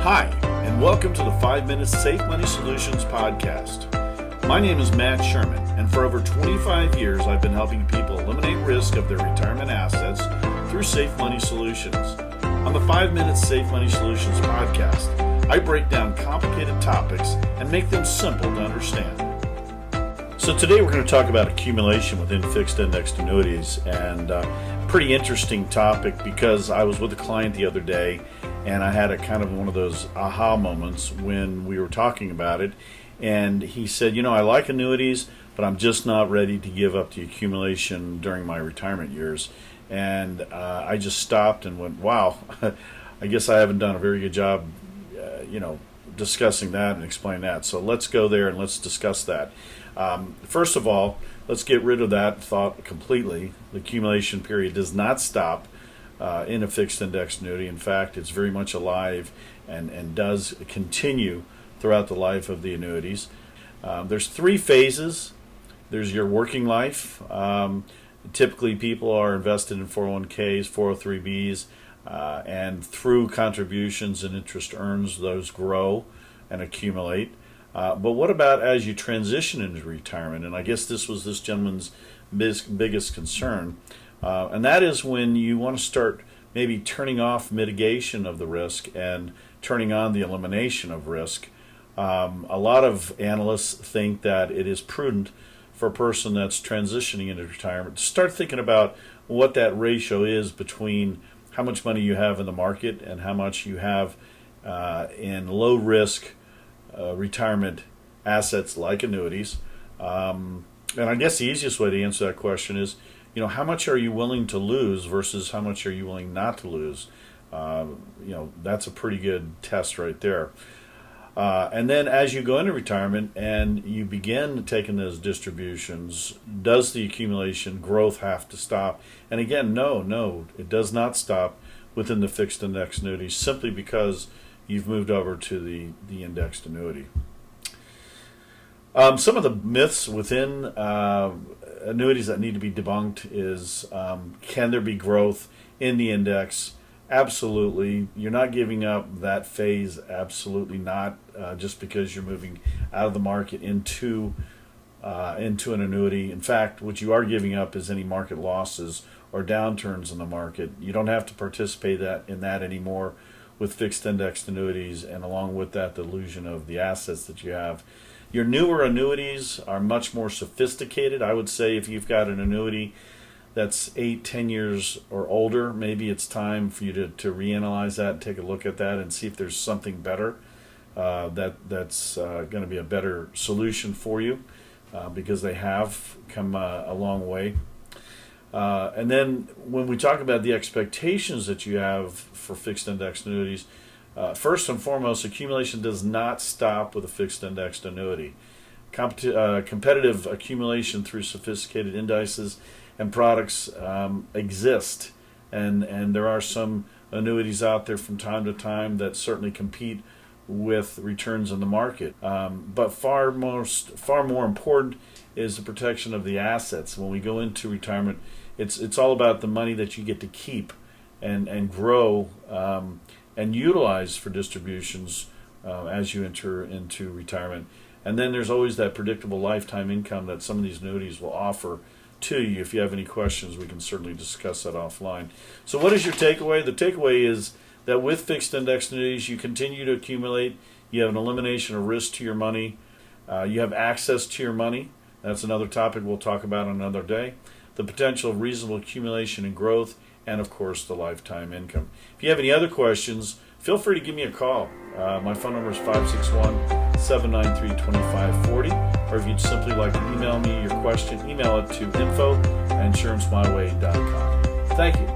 Hi, and welcome to the 5 Minute Safe Money Solutions podcast. My name is Matt Sherman, and for over 25 years I've been helping people eliminate risk of their retirement assets through safe money solutions. On the 5 Minute Safe Money Solutions podcast, I break down complicated topics and make them simple to understand. So today we're going to talk about accumulation within fixed indexed annuities, and pretty interesting topic because I was with a client the other day and I had a kind of one of those aha moments when we were talking about it. And he said, I like annuities, but I'm just not ready to give up the accumulation during my retirement years. And I just stopped and went, wow, I guess I haven't done a very good job, discussing that and explaining that. So let's go there and let's discuss that. First of all, let's get rid of that thought completely. The accumulation period does not stop in a fixed indexed annuity. In fact, it's very much alive and does continue throughout the life of the annuities. There's three phases. There's your working life. Typically, people are invested in 401ks, 403bs, and through contributions and interest earns, those grow and accumulate. But what about as you transition into retirement? And I guess this was this gentleman's biggest concern. And that is when you want to start maybe turning off mitigation of the risk and turning on the elimination of risk. A lot of analysts think that it is prudent for a person that's transitioning into retirement to start thinking about what that ratio is between how much money you have in the market and how much you have in low risk retirement assets like annuities. And I guess the easiest way to answer that question is, how much are you willing to lose versus how much are you willing not to lose? That's a pretty good test right there. And then as you go into retirement and you begin taking those distributions, does the accumulation growth have to stop? And again, no, it does not stop within the fixed index annuity simply because you've moved over to the indexed annuity. Some of the myths within annuities that need to be debunked is, can there be growth in the index? Absolutely. You're not giving up that phase. Absolutely not. Just because you're moving out of the market into an annuity. In fact, what you are giving up is any market losses or downturns in the market. You don't have to participate in that anymore with fixed indexed annuities, and along with that, the illusion of the assets that you have. Your newer annuities are much more sophisticated. I would say if you've got an annuity that's 8-10 years or older, maybe it's time for you to reanalyze that and take a look at that and see if there's something better that's going to be a better solution for you, because they have come a long way. And then when we talk about the expectations that you have for fixed index annuities, first and foremost, accumulation does not stop with a fixed indexed annuity. Competitive accumulation through sophisticated indices and products exist, and there are some annuities out there from time to time that certainly compete with returns in the market. But far more important is the protection of the assets. When we go into retirement, it's all about the money that you get to keep and grow and utilize for distributions as you enter into retirement. And then there's always that predictable lifetime income that some of these annuities will offer to you. If you have any questions, we can certainly discuss that offline. So what is your takeaway? The takeaway is that with fixed index annuities, you continue to accumulate. You have an elimination of risk to your money. You have access to your money. That's another topic we'll talk about another day. The potential of reasonable accumulation and growth, and of course the lifetime income. If you have any other questions, feel free to give me a call. My phone number is 561-793-2540, or if you'd simply like to email me your question, email it to info@insurancemyway.com. Thank you.